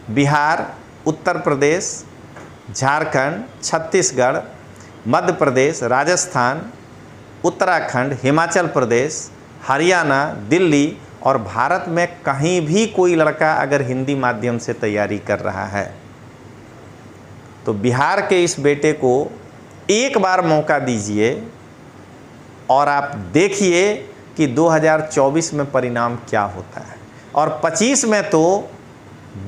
बिहार, उत्तर प्रदेश, झारखंड, छत्तीसगढ़, मध्य प्रदेश, राजस्थान, उत्तराखंड, हिमाचल प्रदेश, हरियाणा, दिल्ली और भारत में कहीं भी कोई लड़का अगर हिंदी माध्यम से तैयारी कर रहा है तो बिहार के इस बेटे को एक बार मौका दीजिए और आप देखिए कि 2024 में परिणाम क्या होता है। और 25 में तो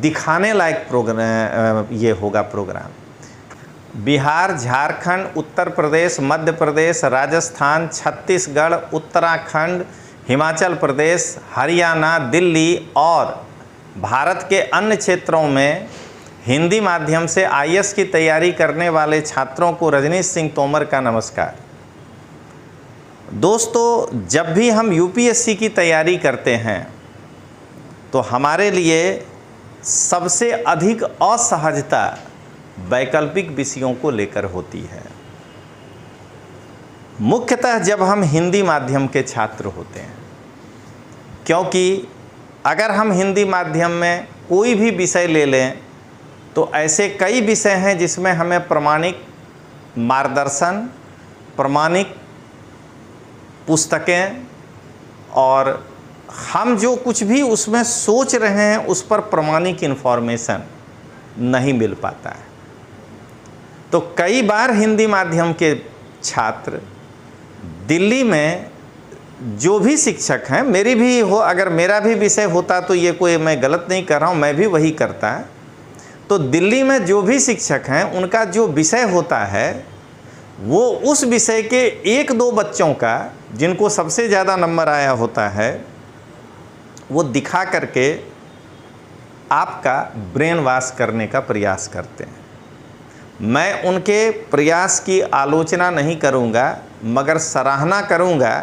दिखाने लायक प्रोग्राम ये होगा प्रोग्राम। बिहार, झारखंड, उत्तर प्रदेश, मध्य प्रदेश, राजस्थान, छत्तीसगढ़, उत्तराखंड, हिमाचल प्रदेश, हरियाणा, दिल्ली और भारत के अन्य क्षेत्रों में हिंदी माध्यम से आईएएस की तैयारी करने वाले छात्रों को रजनीश सिंह तोमर का नमस्कार। दोस्तों, जब भी हम यूपीएससी की तैयारी करते हैं तो हमारे लिए सबसे अधिक असहजता वैकल्पिक विषयों को लेकर होती है। मुख्यतः जब हम हिंदी माध्यम के छात्र होते हैं, क्योंकि अगर हम हिंदी माध्यम में कोई भी विषय ले लें तो ऐसे कई विषय हैं जिसमें हमें प्रमाणिक मार्गदर्शन, प्रमाणिक पुस्तकें और हम जो कुछ भी उसमें सोच रहे हैं उस पर प्रमाणिक इन्फॉर्मेशन नहीं मिल पाता है। तो कई बार हिंदी माध्यम के छात्र दिल्ली में जो भी शिक्षक हैं, मेरी भी हो, अगर मेरा भी विषय होता तो ये कोई मैं गलत नहीं कर रहा हूँ, मैं भी वही करता है। तो दिल्ली में जो भी शिक्षक हैं उनका जो विषय होता है वो उस विषय के एक दो बच्चों का जिनको सबसे ज़्यादा नंबर आया होता है वो दिखा करके आपका ब्रेन वॉश करने का प्रयास करते हैं। मैं उनके प्रयास की आलोचना नहीं करूंगा, मगर सराहना करूंगा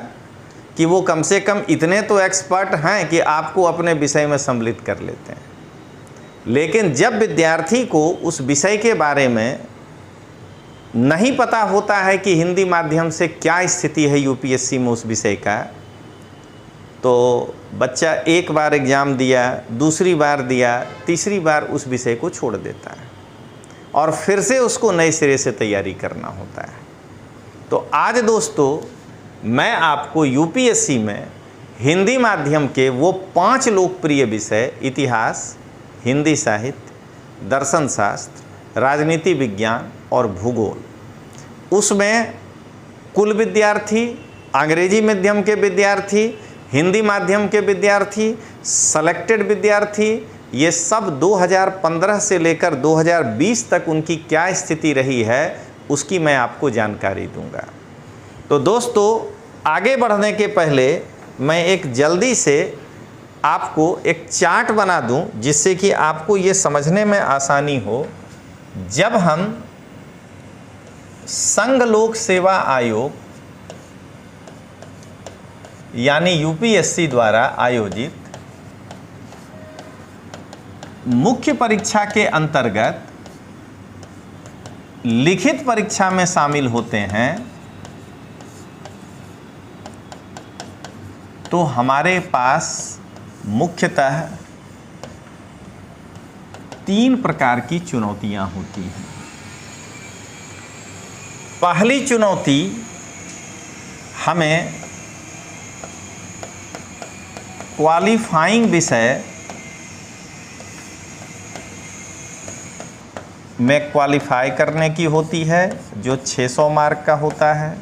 कि वो कम से कम इतने तो एक्सपर्ट हैं कि आपको अपने विषय में सम्मिलित कर लेते हैं। लेकिन जब विद्यार्थी को उस विषय के बारे में नहीं पता होता है कि हिंदी माध्यम से क्या स्थिति है यूपीएससी में उस विषय का, तो बच्चा एक बार एग्ज़ाम दिया, दूसरी बार दिया, तीसरी बार उस विषय को छोड़ देता है और फिर से उसको नए सिरे से तैयारी करना होता है। तो आज दोस्तों, मैं आपको यूपीएससी में हिंदी माध्यम के वो 5 लोकप्रिय विषय, इतिहास, हिंदी साहित्य, दर्शन शास्त्र, राजनीति विज्ञान और भूगोल, उसमें कुल विद्यार्थी, अंग्रेजी माध्यम के विद्यार्थी, हिंदी माध्यम के विद्यार्थी, सेलेक्टेड विद्यार्थी, ये सब 2015 से लेकर 2020 तक उनकी क्या स्थिति रही है उसकी मैं आपको जानकारी दूंगा। तो दोस्तों, आगे बढ़ने के पहले मैं एक जल्दी से आपको एक चार्ट बना दूं जिससे कि आपको ये समझने में आसानी हो। जब हम संघ लोक सेवा आयोग यानी यूपीएससी द्वारा आयोजित मुख्य परीक्षा के अंतर्गत लिखित परीक्षा में शामिल होते हैं तो हमारे पास मुख्यतः 3 प्रकार की चुनौतियां होती हैं। पहली चुनौती हमें क्वालिफाइंग विषय में क्वालिफाई करने की होती है जो 600 मार्क का होता है।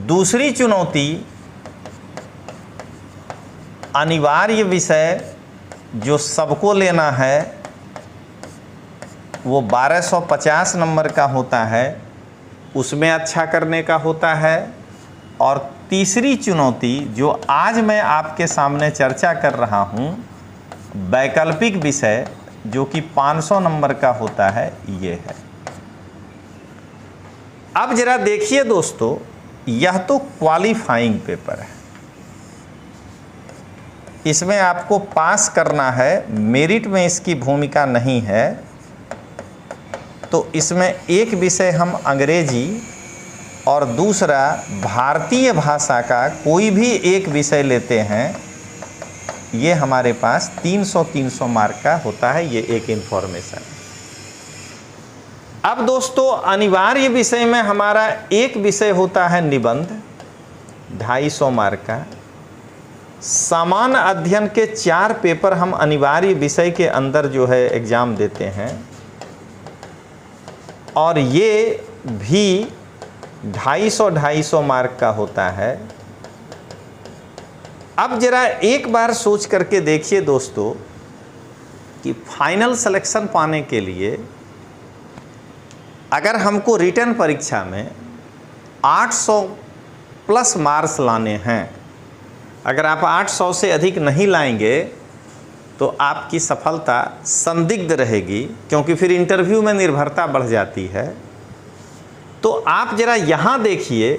दूसरी चुनौती अनिवार्य विषय जो सबको लेना है वो 1250 नंबर का होता है, उसमें अच्छा करने का होता है। और तीसरी चुनौती जो आज मैं आपके सामने चर्चा कर रहा हूँ, वैकल्पिक विषय जो कि 500 नंबर का होता है, ये है। अब जरा देखिए दोस्तों, यह तो क्वालिफाइंग पेपर है, इसमें आपको पास करना है, मेरिट में इसकी भूमिका नहीं है। तो इसमें एक विषय हम अंग्रेजी और दूसरा भारतीय भाषा का कोई भी एक विषय लेते हैं ये हमारे पास 300 मार्क का होता है, ये एक इन्फॉर्मेशन। अब दोस्तों अनिवार्य विषय में हमारा एक विषय होता है निबंध, 250 मार्क का। सामान्य अध्ययन के 4 पेपर हम अनिवार्य विषय के अंदर जो है एग्जाम देते हैं, और ये भी 250 मार्क का होता है। अब जरा एक बार सोच करके देखिए दोस्तों कि फाइनल सिलेक्शन पाने के लिए अगर हमको रिटन परीक्षा में 800 प्लस मार्क्स लाने हैं, अगर आप 800 से अधिक नहीं लाएंगे तो आपकी सफलता संदिग्ध रहेगी, क्योंकि फिर इंटरव्यू में निर्भरता बढ़ जाती है। तो आप जरा यहाँ देखिए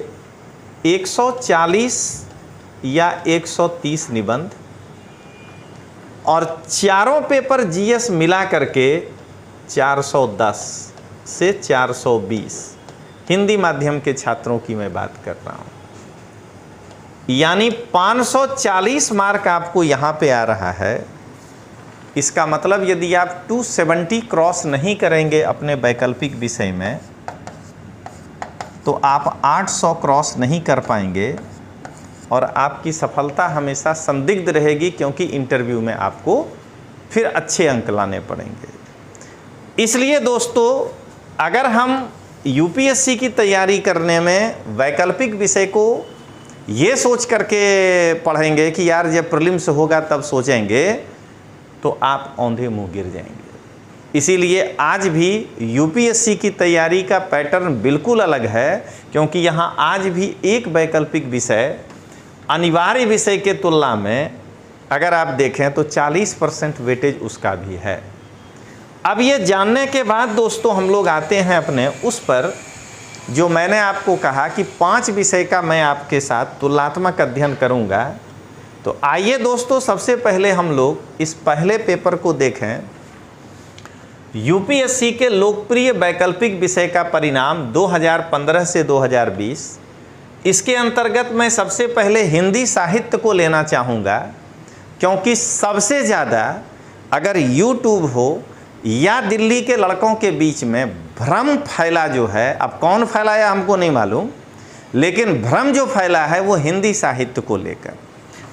140 या 130 निबंध और चारों पेपर जीएस मिला करके 410 से 420 हिंदी माध्यम के छात्रों की मैं बात कर रहा हूँ, यानी 540 मार्क आपको यहाँ पे आ रहा है। इसका मतलब यदि आप 270 क्रॉस नहीं करेंगे अपने वैकल्पिक विषय में तो आप 800 क्रॉस नहीं कर पाएंगे और आपकी सफलता हमेशा संदिग्ध रहेगी, क्योंकि इंटरव्यू में आपको फिर अच्छे अंक लाने पड़ेंगे। इसलिए दोस्तों अगर हम यूपीएससी की तैयारी करने में वैकल्पिक विषय को ये सोच करके पढ़ेंगे कि यार जब प्रीलिम्स होगा तब सोचेंगे, तो आप औंधे मुंह गिर जाएंगे। इसीलिए आज भी यूपीएससी की तैयारी का पैटर्न बिल्कुल अलग है, क्योंकि यहाँ आज भी एक वैकल्पिक विषय अनिवार्य विषय के तुलना में अगर आप देखें तो 40% वेटेज उसका भी है। अब ये जानने के बाद दोस्तों हम लोग आते हैं अपने उस पर जो मैंने आपको कहा कि 5 विषय का मैं आपके साथ तुलनात्मक अध्ययन करूंगा। तो आइए दोस्तों सबसे पहले हम लोग इस पहले पेपर को देखें, यूपीएससी के लोकप्रिय वैकल्पिक विषय का परिणाम 2015 से 2020। इसके अंतर्गत मैं सबसे पहले हिंदी साहित्य को लेना चाहूँगा, क्योंकि सबसे ज़्यादा अगर यूट्यूब हो या दिल्ली के लड़कों के बीच में भ्रम फैला जो है, अब कौन फैलाया हमको नहीं मालूम, लेकिन भ्रम जो फैला है वो हिंदी साहित्य को लेकर।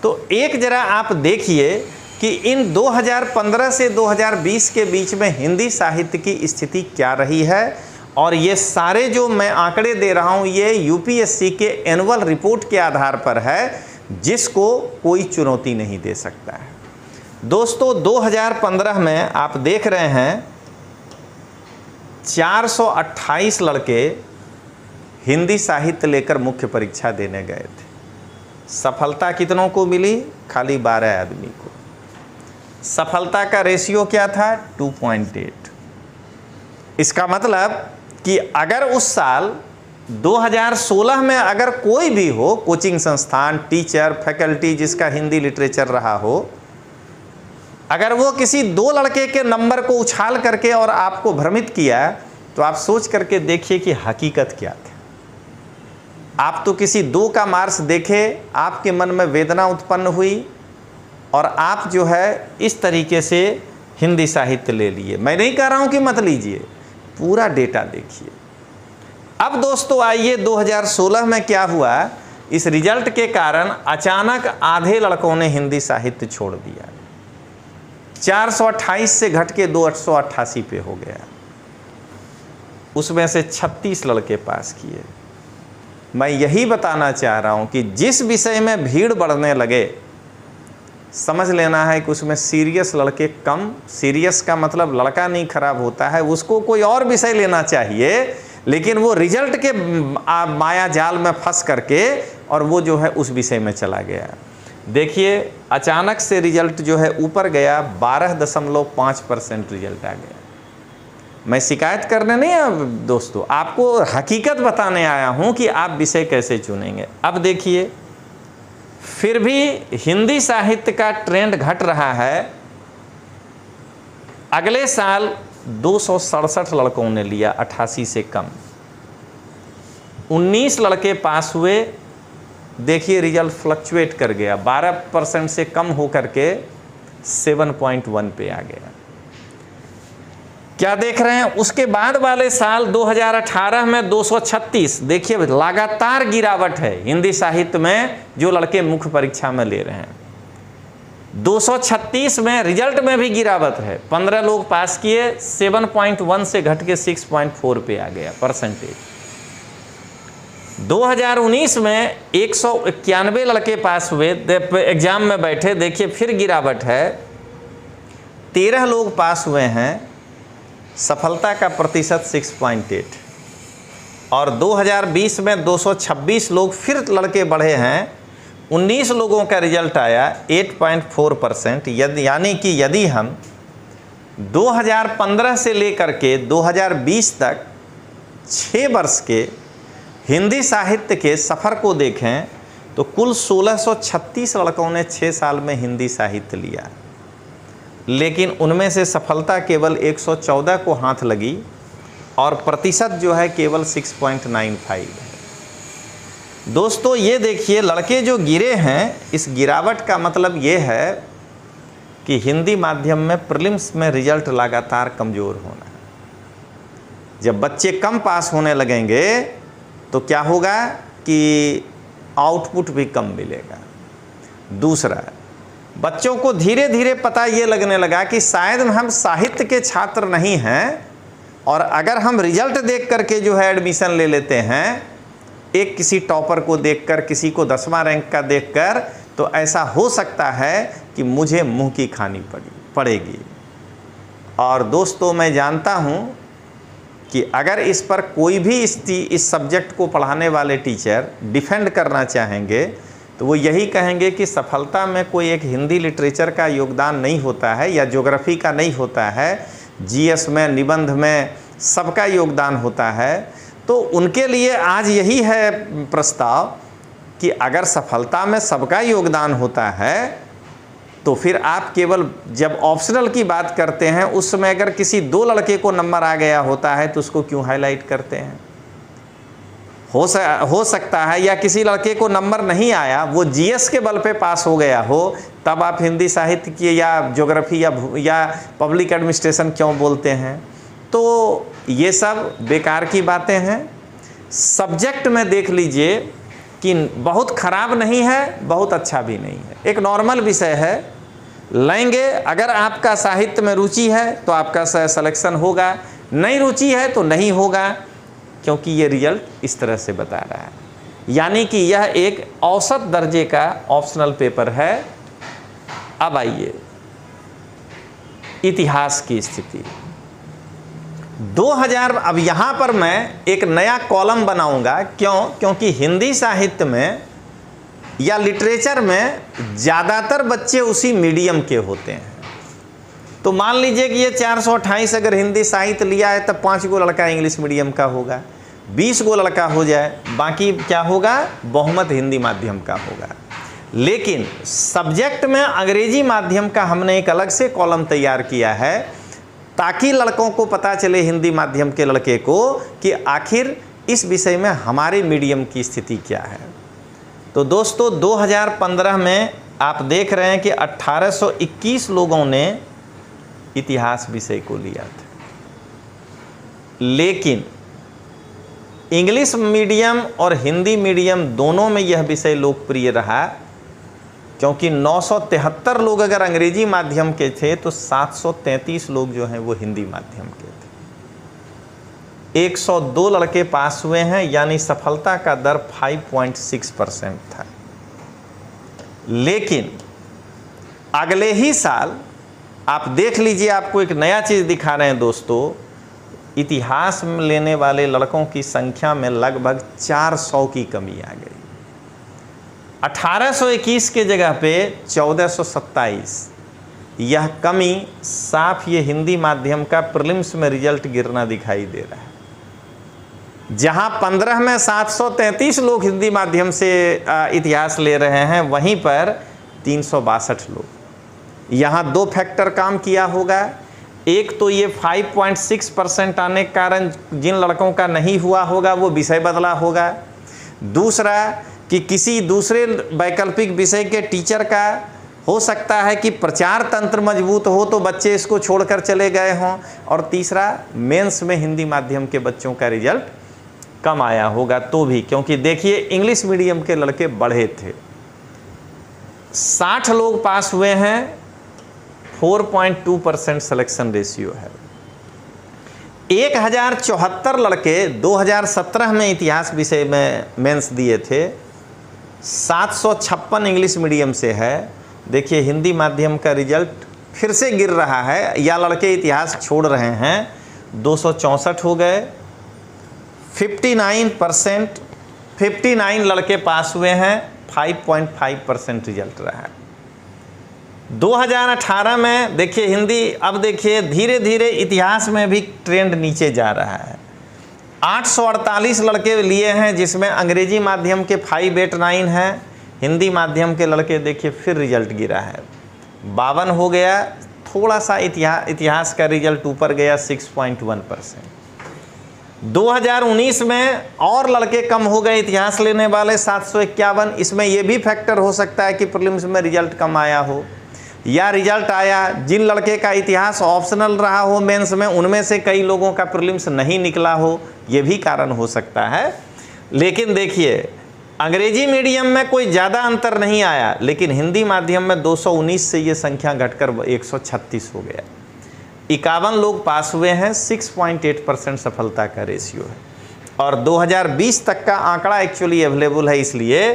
तो एक जरा आप देखिए कि इन 2015 से 2020 के बीच में हिंदी साहित्य की स्थिति क्या रही है, और ये सारे जो मैं आंकड़े दे रहा हूँ ये यूपीएससी के एनुअल रिपोर्ट के आधार पर है, जिसको कोई चुनौती नहीं दे सकता है। दोस्तों 2015 में आप देख रहे हैं 428 लड़के हिंदी साहित्य लेकर मुख्य परीक्षा देने गए थे। सफलता कितनों को मिली? खाली 12 आदमी को। सफलता का रेशियो क्या था? 2.8। इसका मतलब कि अगर उस साल 2016 में अगर कोई भी हो कोचिंग संस्थान, टीचर, फैकल्टी जिसका हिंदी लिटरेचर रहा हो, अगर वो किसी 2 लड़के के नंबर को उछाल करके और आपको भ्रमित किया, तो आप सोच करके देखिए कि हकीकत क्या थी। आप तो किसी 2 का मार्क्स देखे, आपके मन में वेदना उत्पन्न हुई और आप जो है इस तरीके से हिंदी साहित्य ले लिए। मैं नहीं कह रहा हूं कि मत लीजिए, पूरा डेटा देखिए। अब दोस्तों आइए 2016 में क्या हुआ, इस रिजल्ट के कारण अचानक आधे लड़कों ने हिंदी साहित्य छोड़ दिया। 428 से घट के 288 पे हो गया। उसमें से 36 लड़के पास किए। मैं यही बताना चाह रहा हूं कि जिस विषय में भीड़ बढ़ने लगे, समझ लेना है कि उसमें सीरियस लड़के कम। सीरियस का मतलब लड़का नहीं खराब होता है, उसको कोई और विषय लेना चाहिए, लेकिन वो रिजल्ट के माया जाल में फंस करके और वो जो है उस विषय में चला गया। देखिए अचानक से रिजल्ट जो है ऊपर गया, 12.5% रिजल्ट आ गया। मैं शिकायत करने नहीं आया दोस्तों, आपको हकीकत बताने आया हूं कि आप विषय कैसे चुनेंगे। अब देखिए फिर भी हिंदी साहित्य का ट्रेंड घट रहा है। अगले साल 267 लड़कों ने लिया, 88 से कम। 19 लड़के पास हुए, देखिए रिजल्ट फ्लक्चुएट कर गया, 12% से कम हो करके 7.1 पे आ गया। क्या देख रहे हैं, उसके बाद वाले साल 2018 में 236, देखिए लगातार गिरावट है हिंदी साहित्य में जो लड़के मुख्य परीक्षा में ले रहे हैं। 236 में रिजल्ट में भी गिरावट है, 15 लोग पास किए, 7.1 से घट के 6.4 पे आ गया परसेंटेज। 2019 में 191 लड़के पास हुए, एग्जाम में बैठे, देखिए फिर गिरावट है, 13 लोग पास हुए हैं, सफलता का प्रतिशत 6.8। और 2020 में 226 लोग फिर लड़के बढ़े हैं, 19 लोगों का रिजल्ट आया 8.4%। यानी कि यदि हम 2015 से लेकर के 2020 तक 6 वर्ष के हिंदी साहित्य के सफ़र को देखें तो कुल 1636 लड़कों ने 6 साल में हिंदी साहित्य लिया, लेकिन उनमें से सफलता केवल 114 को हाथ लगी और प्रतिशत जो है केवल 6.95 है। दोस्तों ये देखिए लड़के जो गिरे हैं, इस गिरावट का मतलब ये है कि हिंदी माध्यम में प्रीलिम्स में रिजल्ट लगातार कमज़ोर होना है। जब बच्चे कम पास होने लगेंगे तो क्या होगा कि आउटपुट भी कम मिलेगा। दूसरा, बच्चों को धीरे धीरे पता ये लगने लगा कि शायद हम साहित्य के छात्र नहीं हैं, और अगर हम रिजल्ट देख करके जो है एडमिशन ले लेते हैं, एक किसी टॉपर को देखकर, किसी को 10वां रैंक का देखकर, तो ऐसा हो सकता है कि मुझे मुंह की खानी पड़ेगी। और दोस्तों मैं जानता हूं कि अगर इस पर कोई भी इस सब्जेक्ट को पढ़ाने वाले टीचर डिफेंड करना चाहेंगे तो वो यही कहेंगे कि सफलता में कोई एक हिंदी लिटरेचर का योगदान नहीं होता है या ज्योग्राफी का नहीं होता है, जीएस में, निबंध में सबका योगदान होता है। तो उनके लिए आज यही है प्रस्ताव कि अगर सफलता में सबका योगदान होता है तो फिर आप केवल जब ऑप्शनल की बात करते हैं उस समय अगर किसी 2 लड़के को नंबर आ गया होता है तो उसको क्यों हाईलाइट करते हैं। हो सकता है या किसी लड़के को नंबर नहीं आया, वो जीएस के बल पे पास हो गया हो, तब आप हिंदी साहित्य की या ज्योग्राफी या पब्लिक एडमिनिस्ट्रेशन क्यों बोलते हैं। तो ये सब बेकार की बातें हैं। सब्जेक्ट में देख लीजिए कि बहुत ख़राब नहीं है, बहुत अच्छा भी नहीं है, एक नॉर्मल विषय है, लेंगे। अगर आपका साहित्य में रुचि है तो आपका सिलेक्शन होगा, नहीं रुचि है तो नहीं होगा, क्योंकि ये रिजल्ट इस तरह से बता रहा है। यानी कि यह एक औसत दर्जे का ऑप्शनल पेपर है। अब आइए इतिहास की स्थिति 2000। अब यहाँ पर मैं एक नया कॉलम बनाऊंगा, क्योंकि हिंदी साहित्य में या लिटरेचर में ज़्यादातर बच्चे उसी मीडियम के होते हैं। तो मान लीजिए कि ये 428 अगर हिंदी साहित्य लिया है तब 5 गो लड़का इंग्लिश मीडियम का होगा, 20 गो लड़का हो जाए, बाकी क्या होगा, बहुमत हिंदी माध्यम का होगा। लेकिन सब्जेक्ट में अंग्रेजी माध्यम का हमने एक अलग से कॉलम तैयार किया है ताकि लड़कों को पता चले, हिंदी माध्यम के लड़के को, कि आखिर इस विषय में हमारे मीडियम की स्थिति क्या है। तो दोस्तों 2015 में आप देख रहे हैं कि 1821 लोगों ने इतिहास विषय को लिया था, लेकिन इंग्लिश मीडियम और हिंदी मीडियम दोनों में यह विषय लोकप्रिय रहा, क्योंकि 973 लोग अगर अंग्रेजी माध्यम के थे तो 733 लोग जो हैं वो हिंदी माध्यम के थे। 102 लड़के पास हुए हैं, यानी सफलता का दर 5.6% था। लेकिन अगले ही साल आप देख लीजिए, आपको एक नया चीज़ दिखा रहे हैं दोस्तों, इतिहास में लेने वाले लड़कों की संख्या में लगभग 400 की कमी आ गई। 1821 के जगह पे 1427। यह कमी साफ ये हिंदी माध्यम का प्रीलिम्स में रिजल्ट गिरना दिखाई दे रहा है। जहां 15 में 733 लोग हिंदी माध्यम से इतिहास ले रहे हैं, वहीं पर 362 लोग। यहाँ 2 फैक्टर काम किया होगा। एक तो ये 5.6% आने के कारण जिन लड़कों का नहीं हुआ होगा वो विषय बदला होगा। दूसरा कि किसी दूसरे वैकल्पिक विषय के टीचर का हो सकता है कि प्रचार तंत्र मजबूत हो तो बच्चे इसको छोड़कर चले गए हों, और तीसरा मेंस में हिंदी माध्यम के बच्चों का रिजल्ट कम आया होगा तो भी, क्योंकि देखिए इंग्लिश मीडियम के लड़के बढ़े थे, 60 लोग पास हुए हैं, 4.2% सिलेक्शन रेशियो है। 1074 लड़के 2017 में इतिहास विषय में मेंस दिए थे, 756 इंग्लिश मीडियम से है। देखिए हिंदी माध्यम का रिजल्ट फिर से गिर रहा है, या लड़के इतिहास छोड़ रहे हैं, 264 हो गए, 59%, 59 लड़के पास हुए हैं, 5.5% रिजल्ट रहा है। 2018 में देखिए हिंदी, अब देखिए धीरे धीरे इतिहास में भी ट्रेंड नीचे जा रहा है। 848 लड़के लिए हैं, जिसमें अंग्रेजी माध्यम के 589 हैं, हिंदी माध्यम के लड़के देखिए फिर रिजल्ट गिरा है, 52 हो गया, थोड़ा सा इतिहास का रिजल्ट ऊपर गया 6.1%। 2019 में और लड़के कम हो गए इतिहास लेने वाले 751, इसमें यह भी फैक्टर हो सकता है कि प्रीलिम्स में रिजल्ट कम आया हो, या रिजल्ट आया जिन लड़के का इतिहास ऑप्शनल रहा हो मेंस में, उनमें से कई लोगों का प्रीलिम्स नहीं निकला हो, ये भी कारण हो सकता है। लेकिन देखिए अंग्रेजी मीडियम में कोई ज़्यादा अंतर नहीं आया, लेकिन हिंदी माध्यम में 219 से ये संख्या घटकर 136 हो गया, 51 लोग पास हुए हैं, 6.8% सफलता का रेशियो है। और 2020 तक का आंकड़ा एक्चुअली अवेलेबल है, इसलिए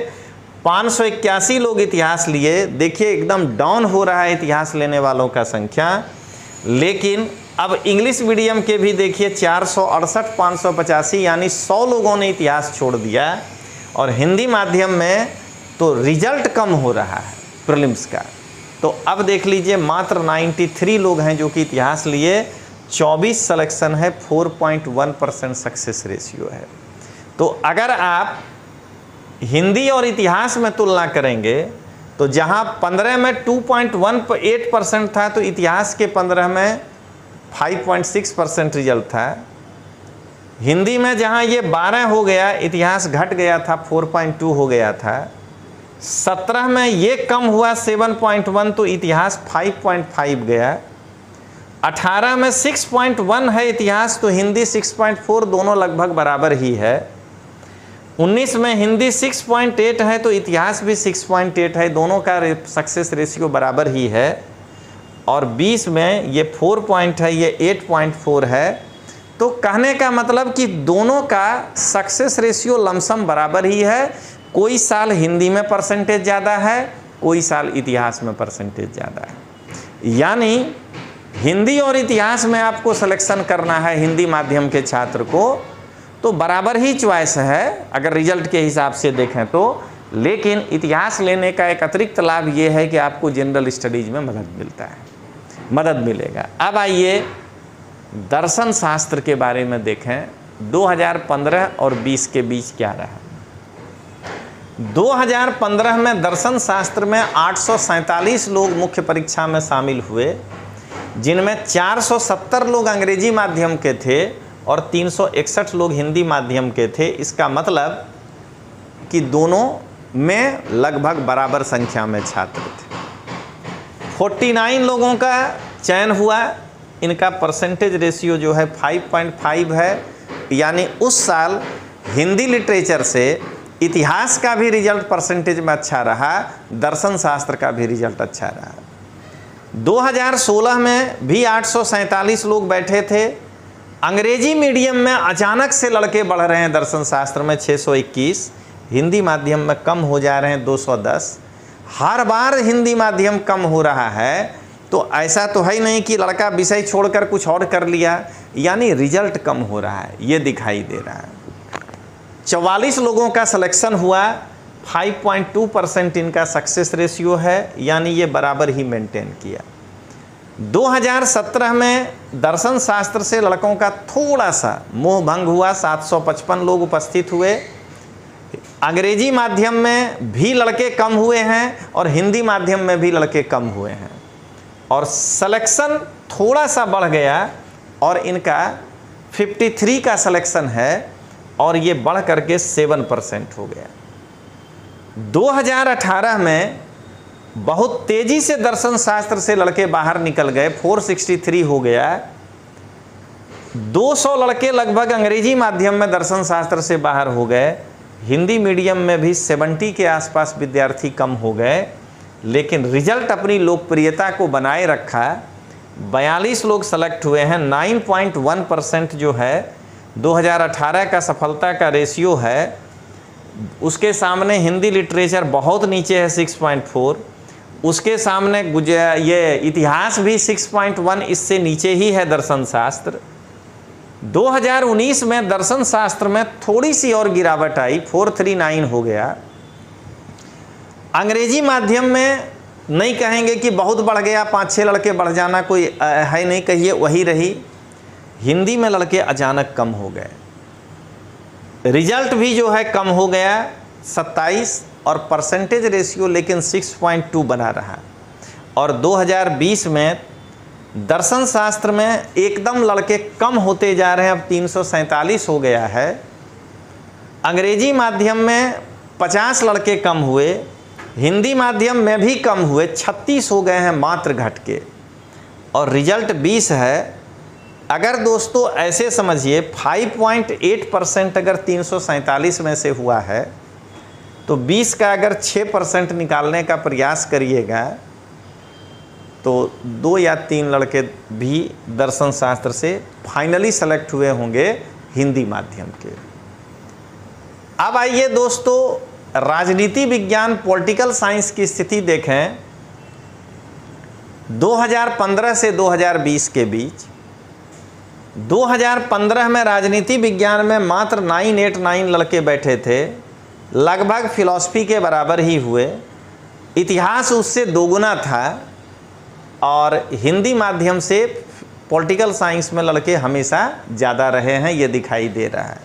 581 लोग इतिहास लिए। देखिए एकदम डाउन हो रहा है इतिहास लेने वालों का संख्या, लेकिन अब इंग्लिश मीडियम के भी देखिए 468, 585 यानी 100 लोगों ने इतिहास छोड़ दिया, और हिंदी माध्यम में तो रिजल्ट कम हो रहा है प्रीलिम्स का। तो अब देख लीजिए मात्र 93 लोग हैं जो कि इतिहास लिए, 24 सिलेक्शन है, 4.1% सक्सेस रेशियो है। तो अगर आप हिंदी और इतिहास में तुलना करेंगे तो जहां 15 में 2.18% था, तो इतिहास के 15 में 5.6% रिजल्ट था। हिंदी में जहां ये 12 हो गया, इतिहास घट गया था, 4.2 हो गया था। 17 में ये कम हुआ 7.1, तो इतिहास 5.5 गया। 18 में 6.1 है इतिहास, तो हिंदी 6.4, दोनों लगभग बराबर ही है। 19 में हिंदी 6.8 है, तो इतिहास भी 6.8 है, दोनों का सक्सेस रेशियो बराबर ही है। और 20 में ये 4 पॉइंट है, ये 8.4 है। तो कहने का मतलब कि दोनों का सक्सेस रेशियो लमसम बराबर ही है। कोई साल हिंदी में परसेंटेज ज़्यादा है, कोई साल इतिहास में परसेंटेज ज़्यादा है। यानी हिंदी और इतिहास में आपको सिलेक्शन करना है हिंदी माध्यम के छात्र को, तो बराबर ही चॉइस है अगर रिजल्ट के हिसाब से देखें तो। लेकिन इतिहास लेने का एक अतिरिक्त लाभ ये है कि आपको जनरल स्टडीज में मदद मिलेगा। अब आइए दर्शन शास्त्र के बारे में देखें, 2015 और 20 के बीच क्या रहा। 2015 में दर्शन शास्त्र में 847 लोग मुख्य परीक्षा में शामिल हुए, जिनमें 470 लोग अंग्रेजी माध्यम के थे और 361 लोग हिंदी माध्यम के थे। इसका मतलब कि दोनों में लगभग बराबर संख्या में छात्र थे। 49 लोगों का चयन हुआ, इनका परसेंटेज रेशियो जो है 5.5 है। यानी उस साल हिंदी लिटरेचर से इतिहास का भी रिजल्ट परसेंटेज में अच्छा रहा, दर्शन शास्त्र का भी रिजल्ट अच्छा रहा। 2016 में भी 847 लोग बैठे थे। अंग्रेजी मीडियम में अचानक से लड़के बढ़ रहे हैं, दर्शन शास्त्र में 621, हिंदी माध्यम में कम हो जा रहे हैं 210। हर बार हिंदी माध्यम कम हो रहा है, तो ऐसा तो है नहीं कि लड़का विषय छोड़कर कुछ और कर लिया, यानी रिजल्ट कम हो रहा है, ये दिखाई दे रहा है। 44 लोगों का सिलेक्शन हुआ, 5.2% इनका सक्सेस रेशियो है, यानी ये बराबर ही मेंटेन किया। 2017 में दर्शन शास्त्र से लड़कों का थोड़ा सा मोह भंग हुआ, 755 लोग उपस्थित हुए। अंग्रेजी माध्यम में भी लड़के कम हुए हैं और हिंदी माध्यम में भी लड़के कम हुए हैं, और सिलेक्शन थोड़ा सा बढ़ गया और इनका 53 का सिलेक्शन है, और ये बढ़ करके 7% हो गया। 2018 में बहुत तेजी से दर्शन शास्त्र से लड़के बाहर निकल गए, 463 हो गया। 200 लड़के लगभग अंग्रेजी माध्यम में दर्शन शास्त्र से बाहर हो गए। हिंदी मीडियम में भी 70 के आसपास विद्यार्थी कम हो गए, लेकिन रिजल्ट अपनी लोकप्रियता को बनाए रखा। 42 लोग सेलेक्ट हुए हैं। 9.1% जो है 2018 का सफलता का रेशियो है, उसके सामने हिंदी लिटरेचर बहुत नीचे है 6.4, उसके सामने ये इतिहास भी 6.1, इससे नीचे ही है दर्शन शास्त्र। 2019 में दर्शन शास्त्र में थोड़ी सी और गिरावट आई, 439 हो गया। अंग्रेजी माध्यम में नहीं कहेंगे कि बहुत बढ़ गया, 5-6 लड़के बढ़ जाना कोई है नहीं, कहिए वही रही। हिंदी में लड़के अचानक कम हो गए, रिजल्ट भी जो है कम हो गया 27, और परसेंटेज रेशियो लेकिन 6.2 बना रहा। और 2020 में दर्शन शास्त्र में एकदम लड़के कम होते जा रहे हैं, अब 347 हो गया है। अंग्रेजी माध्यम में 50 लड़के कम हुए, हिंदी माध्यम में भी कम हुए, 36 हो गए हैं मात्र घट के, और रिजल्ट 20 है। अगर दोस्तों ऐसे समझिए 5.8% अगर 347 में से हुआ है, तो 20 का अगर 6% निकालने का प्रयास करिएगा तो 2 या 3 लड़के भी दर्शन शास्त्र से फाइनली सेलेक्ट हुए होंगे हिंदी माध्यम के। अब आइए दोस्तों राजनीति विज्ञान पॉलिटिकल साइंस की स्थिति देखें 2015 से 2020 के बीच। 2015 में राजनीति विज्ञान में मात्र 989 लड़के बैठे थे, लगभग फिलॉसफी के बराबर ही हुए। इतिहास उससे दोगुना था, और हिंदी माध्यम से पॉलिटिकल साइंस में लड़के हमेशा ज़्यादा रहे हैं, ये दिखाई दे रहा है।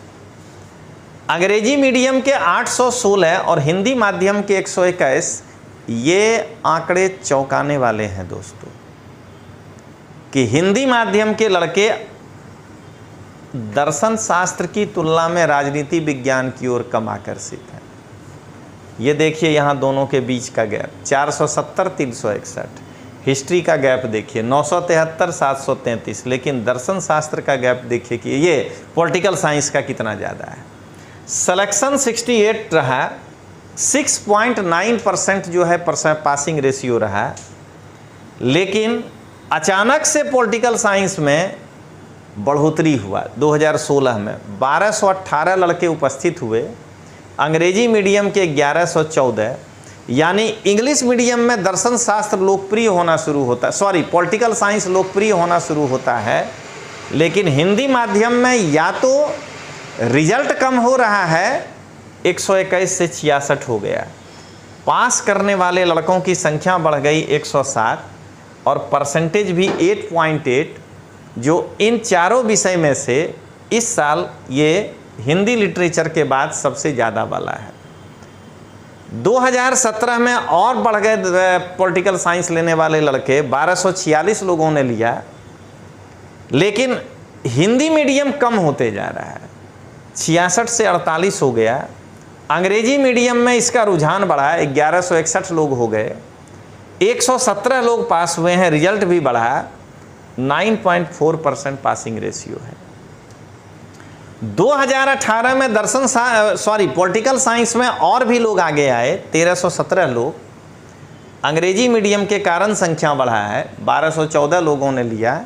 अंग्रेजी मीडियम के 816 और हिंदी माध्यम के 121, ये आंकड़े चौंकाने वाले हैं दोस्तों, कि हिंदी माध्यम के लड़के दर्शन शास्त्र की तुलना में राजनीति विज्ञान की ओर कम आकर्षित हैं। ये देखिए यहाँ दोनों के बीच का गैप 470 361, हिस्ट्री का गैप देखिए 973 733, लेकिन दर्शन शास्त्र का गैप देखिए कि ये पॉलिटिकल साइंस का कितना ज़्यादा है। सिलेक्शन 68 रहा, 6.9% जो है पासिंग रेशियो रहा, लेकिन अचानक से पॉलिटिकल साइंस में बढ़ोतरी हुआ। 2016 में 1218 लड़के उपस्थित हुए, अंग्रेजी मीडियम के 1114, यानी इंग्लिश मीडियम में दर्शन शास्त्र लोकप्रिय होना शुरू होता है, पॉलिटिकल साइंस लोकप्रिय होना शुरू होता है, लेकिन हिंदी माध्यम में या तो रिजल्ट कम हो रहा है, 121 से 66 हो गया, पास करने वाले लड़कों की संख्या बढ़ गई 107, और परसेंटेज भी 8.8, जो इन चारों विषय में से इस साल ये हिंदी लिटरेचर के बाद सबसे ज़्यादा वाला है। 2017 में और बढ़ गए पॉलिटिकल साइंस लेने वाले लड़के, 1246 लोगों ने लिया, लेकिन हिंदी मीडियम कम होते जा रहा है, 66 से 48 हो गया। अंग्रेजी मीडियम में इसका रुझान बढ़ा, 1161 लोग हो गए, 117 लोग पास हुए हैं, रिजल्ट भी बढ़ा, 9.4% पासिंग रेशियो है। 2018 में पॉलिटिकल साइंस में और भी लोग आगे आए, 1317 लोग। अंग्रेजी मीडियम के कारण संख्या बढ़ा है, 1214 लोगों ने लिया,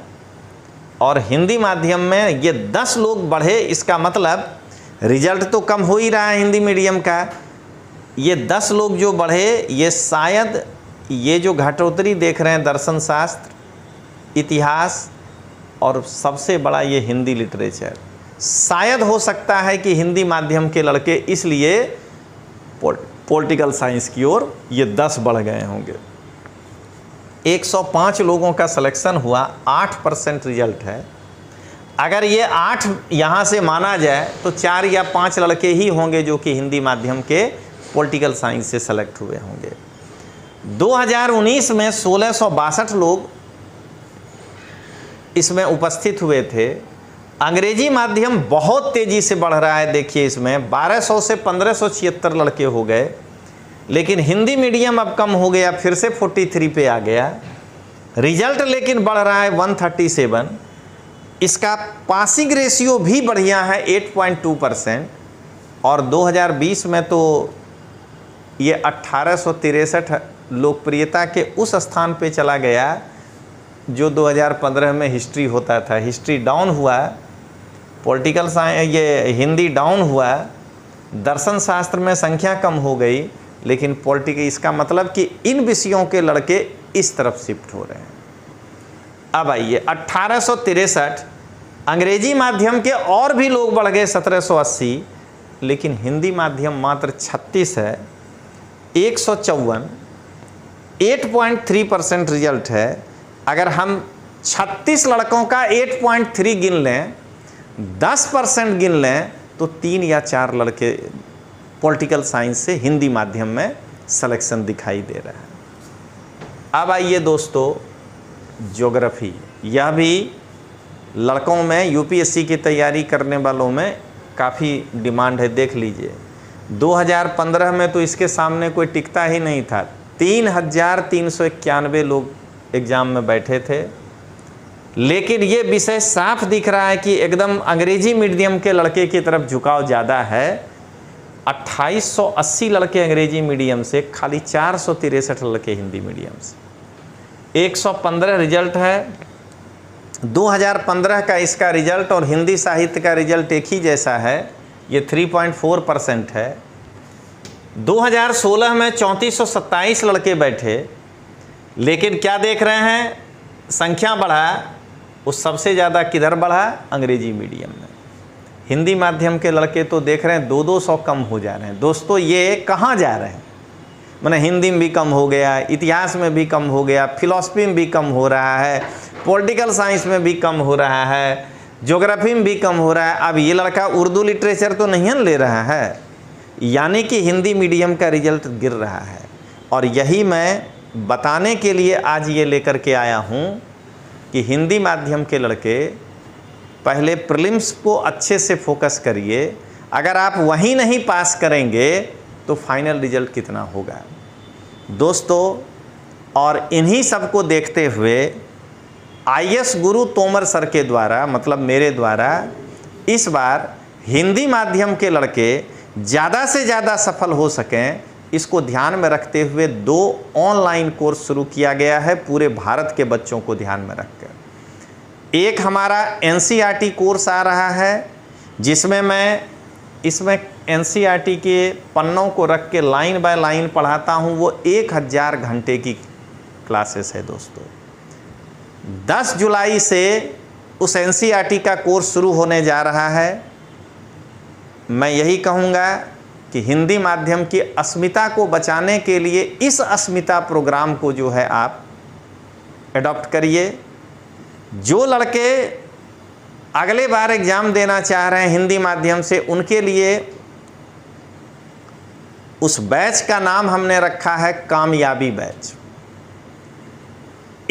और हिंदी माध्यम में ये 10 लोग बढ़े। इसका मतलब रिजल्ट तो कम हो ही रहा है हिंदी मीडियम का, ये 10 लोग जो बढ़े, ये शायद ये जो घटोतरी देख रहे हैं दर्शन शास्त्र, इतिहास और सबसे बड़ा ये हिंदी लिटरेचर, शायद हो सकता है कि हिंदी माध्यम के लड़के इसलिए पॉलिटिकल साइंस की ओर ये 10 बढ़ गए होंगे। 105 लोगों का सिलेक्शन हुआ, 8% रिजल्ट है। अगर ये 8 यहाँ से माना जाए तो 4 या 5 लड़के ही होंगे जो कि हिंदी माध्यम के पॉलिटिकल साइंस से सेलेक्ट हुए होंगे। 2019 में 1662 लोग इसमें उपस्थित हुए थे। अंग्रेजी माध्यम बहुत तेज़ी से बढ़ रहा है, देखिए इसमें 1200 से 1576 लड़के हो गए। लेकिन हिंदी मीडियम अब कम हो गया, फिर से 43 पे आ गया। रिजल्ट लेकिन बढ़ रहा है 137। इसका पासिंग रेशियो भी बढ़िया है 8.2%। और 2020 में तो ये 1863 लोकप्रियता के उस स्थान पे चला गया जो 2015 में हिस्ट्री होता था। हिस्ट्री डाउन हुआ, पॉलिटिकल साइंस ये हिंदी डाउन हुआ, दर्शन शास्त्र में संख्या कम हो गई, लेकिन पॉलिटिकल, इसका मतलब कि इन विषयों के लड़के इस तरफ शिफ्ट हो रहे हैं। अब आइए 1863, अंग्रेजी माध्यम के और भी लोग बढ़ गए 1780, लेकिन हिंदी माध्यम मात्र 36 है, 154, 8.3% रिजल्ट है। अगर हम 36 लड़कों का 8.3 गिन लें, 10% गिन लें, तो 3 या 4 लड़के पॉलिटिकल साइंस से हिंदी माध्यम में सिलेक्शन दिखाई दे रहा है। अब आइए दोस्तों ज्योग्राफी, यह भी लड़कों में यूपीएससी की तैयारी करने वालों में काफ़ी डिमांड है। देख लीजिए 2015 में तो इसके सामने कोई टिकता ही नहीं था। 3391 लोग एग्ज़ाम में बैठे थे, लेकिन ये विषय साफ दिख रहा है कि एकदम अंग्रेजी मीडियम के लड़के की तरफ झुकाव ज़्यादा है। 2880 लड़के अंग्रेजी मीडियम से, खाली 463 लड़के हिंदी मीडियम से। 115 रिजल्ट है। 2015 का इसका रिजल्ट और हिंदी साहित्य का रिजल्ट एक ही जैसा है, ये 3.4% है। 2016 में 3427 लड़के बैठे, लेकिन क्या देख रहे हैं, संख्या बढ़ा, उस सबसे ज़्यादा किधर बढ़ा, अंग्रेजी मीडियम में। हिंदी माध्यम के लड़के तो देख रहे हैं 200 कम हो जा रहे हैं। दोस्तों ये कहाँ जा रहे हैं, मैंने हिंदी में भी कम हो गया, इतिहास में भी कम हो गया, फिलॉसफी में भी कम हो रहा है, पॉलिटिकल साइंस में भी कम हो रहा है, ज्योग्राफी में भी कम हो रहा है। अब ये लड़का उर्दू लिटरेचर तो नहीं ले रहा है, यानी कि हिंदी मीडियम का रिजल्ट गिर रहा है। और यही मैं बताने के लिए आज ये लेकर के आया हूँ कि हिंदी माध्यम के लड़के पहले प्रीलिम्स को अच्छे से फोकस करिए। अगर आप वहीं नहीं पास करेंगे तो फाइनल रिजल्ट कितना होगा दोस्तों। और इन्हीं सब को देखते हुए आईएएस गुरु तोमर सर के द्वारा, मतलब मेरे द्वारा, इस बार हिंदी माध्यम के लड़के ज़्यादा से ज़्यादा सफल हो सकें, इसको ध्यान में रखते हुए 2 ऑनलाइन कोर्स शुरू किया गया है पूरे भारत के बच्चों को ध्यान में रखकर। एक हमारा एनसीईआरटी कोर्स आ रहा है, जिसमें मैं इसमें एनसीईआरटी के पन्नों को रख के लाइन बाय लाइन पढ़ाता हूँ। वो 1000 घंटे की क्लासेस है दोस्तों। 10 जुलाई से उस एनसीईआरटी का कोर्स शुरू होने जा रहा है। मैं यही कहूँगा कि हिंदी माध्यम की अस्मिता को बचाने के लिए इस अस्मिता प्रोग्राम को जो है आप एडॉप्ट करिए। जो लड़के अगले बार एग्ज़ाम देना चाह रहे हैं हिंदी माध्यम से, उनके लिए उस बैच का नाम हमने रखा है कामयाबी बैच।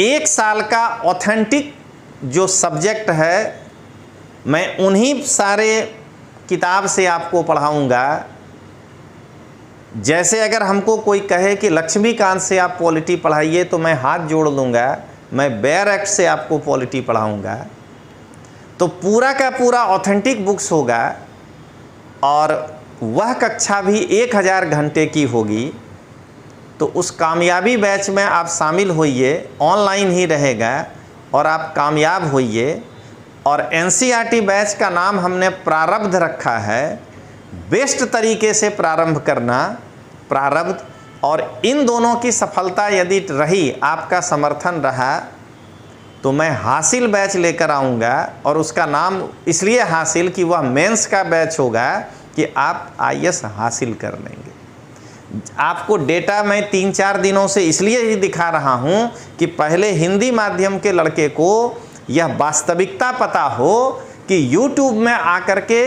1 साल का ऑथेंटिक जो सब्जेक्ट है, मैं उन्हीं सारे किताब से आपको पढ़ाऊंगा। जैसे अगर हमको कोई कहे कि लक्ष्मीकांत से आप पॉलिटी पढ़ाइए, तो मैं हाथ जोड़ लूँगा, मैं बेयर एक्ट से आपको पॉलिटी पढ़ाऊँगा। तो पूरा का पूरा ऑथेंटिक बुक्स होगा और वह कक्षा भी 1000 घंटे की होगी। तो उस कामयाबी बैच में आप शामिल होइए, ऑनलाइन ही रहेगा और आप कामयाब होइए। और एनसीईआरटी बैच का नाम हमने प्रारब्ध रखा है, बेस्ट तरीके से प्रारंभ करना, प्रारब्ध। और इन दोनों की सफलता यदि रही, आपका समर्थन रहा, तो मैं हासिल बैच लेकर आऊँगा। और उसका नाम इसलिए हासिल कि वह मेंस का बैच होगा कि आप आईएएस हासिल कर लेंगे। आपको डेटा मैं 3-4 दिनों से इसलिए ही दिखा रहा हूँ कि पहले हिंदी माध्यम के लड़के को यह वास्तविकता पता हो कि YouTube में आकर के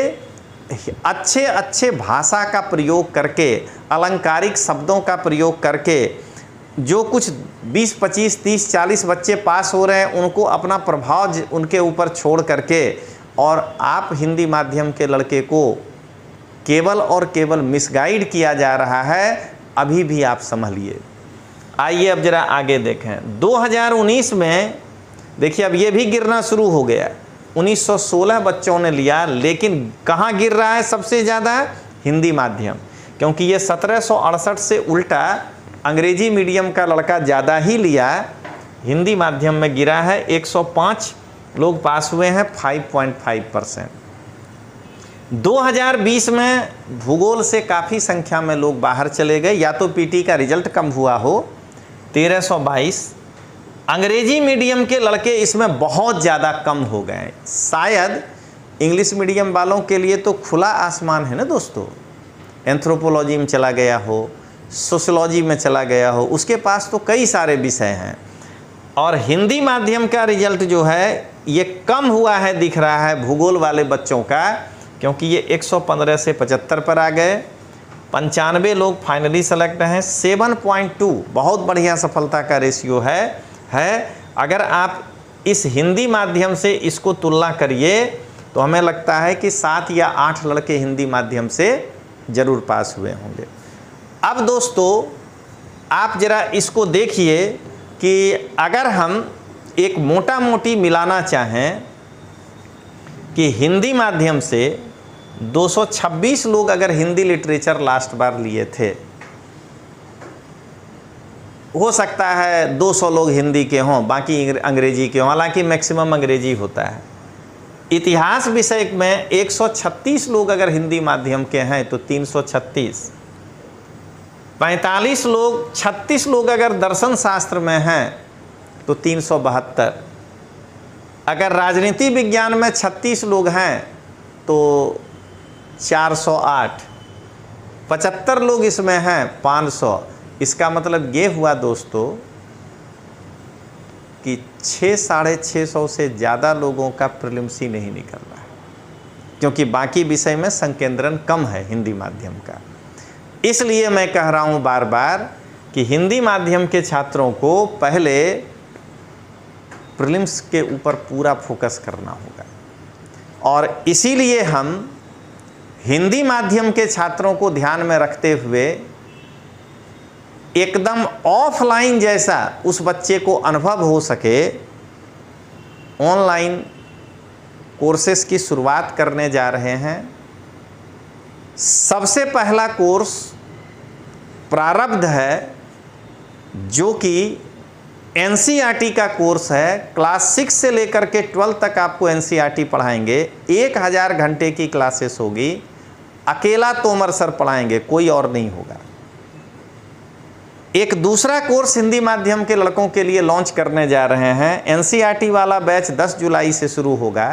अच्छे अच्छे भाषा का प्रयोग करके, अलंकारिक शब्दों का प्रयोग करके, जो कुछ 20, 25, 30, 40 बच्चे पास हो रहे हैं, उनको अपना प्रभाव उनके ऊपर छोड़ करके, और आप हिंदी माध्यम के लड़के को केवल और केवल मिसगाइड किया जा रहा है। अभी भी आप संभलिए। आइए अब जरा आगे देखें। 2019 में देखिए अब ये भी गिरना शुरू हो गया। 1916 बच्चों ने लिया, लेकिन कहाँ गिर रहा है सबसे ज़्यादा? हिंदी माध्यम, क्योंकि ये 1768 से उल्टा अंग्रेजी मीडियम का लड़का ज़्यादा ही लिया, हिंदी माध्यम में गिरा है। 105 लोग पास हुए हैं, 5.5%। 2020 में भूगोल से काफ़ी संख्या में लोग बाहर चले गए, या तो पीटी का रिजल्ट कम हुआ हो, 1322। अंग्रेजी मीडियम के लड़के इसमें बहुत ज़्यादा कम हो गए। शायद इंग्लिश मीडियम वालों के लिए तो खुला आसमान है ना दोस्तों, एंथ्रोपोलॉजी में चला गया हो, सोशलॉजी में चला गया हो, उसके पास तो कई सारे विषय हैं। और हिंदी माध्यम का रिजल्ट जो है ये कम हुआ है दिख रहा है भूगोल वाले बच्चों का, क्योंकि ये 115 से 75 पर आ गए। 95 लोग फाइनली सेलेक्ट हैं। 7.2 बहुत बढ़िया सफलता का रेशियो है। अगर आप इस हिंदी माध्यम से इसको तुलना करिए तो हमें लगता है कि 7 या 8 लड़के हिंदी माध्यम से ज़रूर पास हुए होंगे। अब दोस्तों आप ज़रा इसको देखिए कि अगर हम एक मोटा मोटी मिलाना चाहें कि हिंदी माध्यम से 226 लोग अगर हिंदी लिटरेचर लास्ट बार लिए थे, हो सकता है 200 लोग हिंदी के हों, बाकी अंग्रेजी के हों, हालांकि मैक्सिमम अंग्रेजी होता है। इतिहास विषय में 136 लोग अगर हिंदी माध्यम के हैं तो 336, 45 लोग, 36 लोग अगर दर्शन शास्त्र में हैं तो 372, अगर राजनीति विज्ञान में 36 लोग हैं तो 408, 75 लोग इसमें हैं 500। इसका मतलब ये हुआ दोस्तों कि 600-650 से ज़्यादा लोगों का प्रीलिम्स ही नहीं निकल रहा है, क्योंकि बाकी विषय में संकेंद्रण कम है हिंदी माध्यम का। इसलिए मैं कह रहा हूँ बार बार कि हिंदी माध्यम के छात्रों को पहले प्रीलिम्स के ऊपर पूरा फोकस करना होगा, और इसीलिए हम हिंदी माध्यम के छात्रों को ध्यान में रखते हुए एकदम ऑफलाइन जैसा उस बच्चे को अनुभव हो सके ऑनलाइन कोर्सेस की शुरुआत करने जा रहे हैं। सबसे पहला कोर्स प्रारब्ध है, जो कि एनसीईआरटी का कोर्स है। क्लास 6 से लेकर के 12 तक आपको एनसीईआरटी पढ़ाएंगे। 1000 घंटे की क्लासेस होगी। अकेला तोमर सर पढ़ाएंगे, कोई और नहीं होगा। एक दूसरा कोर्स हिंदी माध्यम के लड़कों के लिए लॉन्च करने जा रहे हैं। एनसीईआरटी वाला बैच 10 जुलाई से शुरू होगा।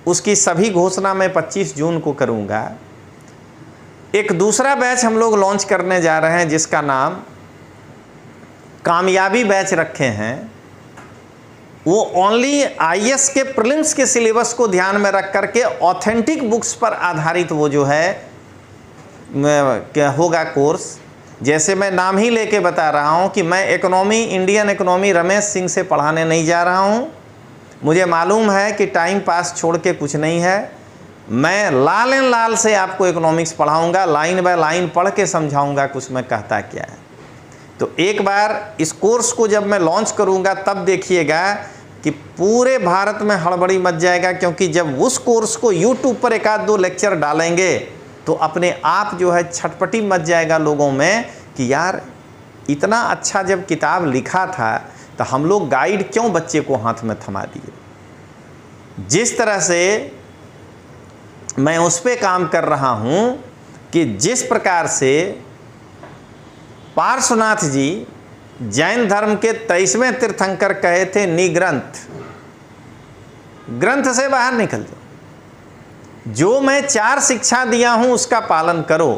उसकी सभी घोषणा मैं 25 जून को करूंगा। एक दूसरा बैच हम लोग लॉन्च करने जा रहे हैं जिसका नाम कामयाबी बैच रखे हैं। वो ओनली आईएएस के प्रीलिम्स के सिलेबस को ध्यान में रख करके ऑथेंटिक बुक्स पर आधारित वो जो है क्या होगा कोर्स। जैसे मैं नाम ही लेके बता रहा हूँ कि मैं economy, Indian economy Ramesh Singh से पढ़ाने नहीं जा रहा हूँ। मुझे मालूम है कि टाइम पास छोड़ के कुछ नहीं है। मैं लाल एंड लाल से आपको इकोनॉमिक्स पढ़ाऊँगा, लाइन बाय लाइन पढ़ के समझाऊँगा कुछ मैं कहता क्या है। तो एक बार इस कोर्स को जब मैं लॉन्च करूँगा तब देखिएगा कि पूरे भारत में हड़बड़ी मच जाएगा, क्योंकि जब उस कोर्स को यूट्यूब पर 1-2 लेक्चर डालेंगे तो अपने आप जो है छटपटी मच जाएगा लोगों में कि यार इतना अच्छा जब किताब लिखा था तो हम लोग गाइड क्यों बच्चे को हाथ में थमा दिए। जिस तरह से मैं उस पर काम कर रहा हूँ कि जिस प्रकार से पार्श्वनाथ जी जैन धर्म के 23वें तीर्थंकर कहे थे, निग्रंथ, ग्रंथ से बाहर निकल जाओ, जो मैं 4 शिक्षा दिया हूं उसका पालन करो।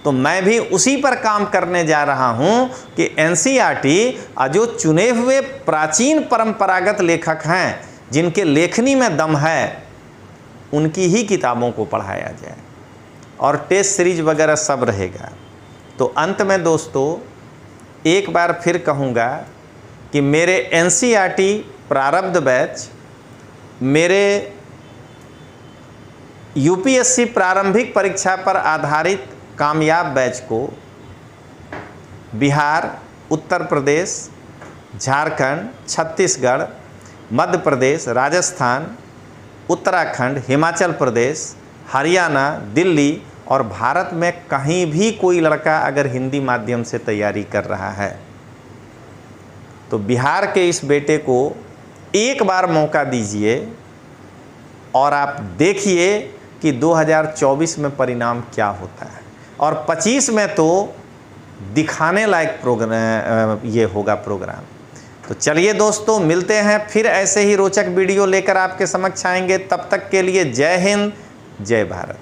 तो मैं भी उसी पर काम करने जा रहा हूं कि एनसीईआरटी जो चुने हुए प्राचीन परंपरागत लेखक हैं जिनके लेखनी में दम है, उनकी ही किताबों को पढ़ाया जाए, और टेस्ट सीरीज वगैरह सब रहेगा। तो अंत में दोस्तों एक बार फिर कहूँगा कि मेरे एनसीईआरटी प्रारब्ध बैच, मेरे यूपीएससी प्रारंभिक परीक्षा पर आधारित कामयाब बैच को बिहार, उत्तर प्रदेश, झारखंड, छत्तीसगढ़, मध्य प्रदेश, राजस्थान, उत्तराखंड, हिमाचल प्रदेश, हरियाणा, दिल्ली और भारत में कहीं भी कोई लड़का अगर हिंदी माध्यम से तैयारी कर रहा है तो बिहार के इस बेटे को एक बार मौका दीजिए और आप देखिए कि 2024 में परिणाम क्या होता है। और 25 में तो दिखाने लायक प्रोग्राम ये होगा प्रोग्राम। तो चलिए दोस्तों, मिलते हैं फिर ऐसे ही रोचक वीडियो लेकर आपके समक्ष आएंगे। तब तक के लिए जय हिंद, जय भारत।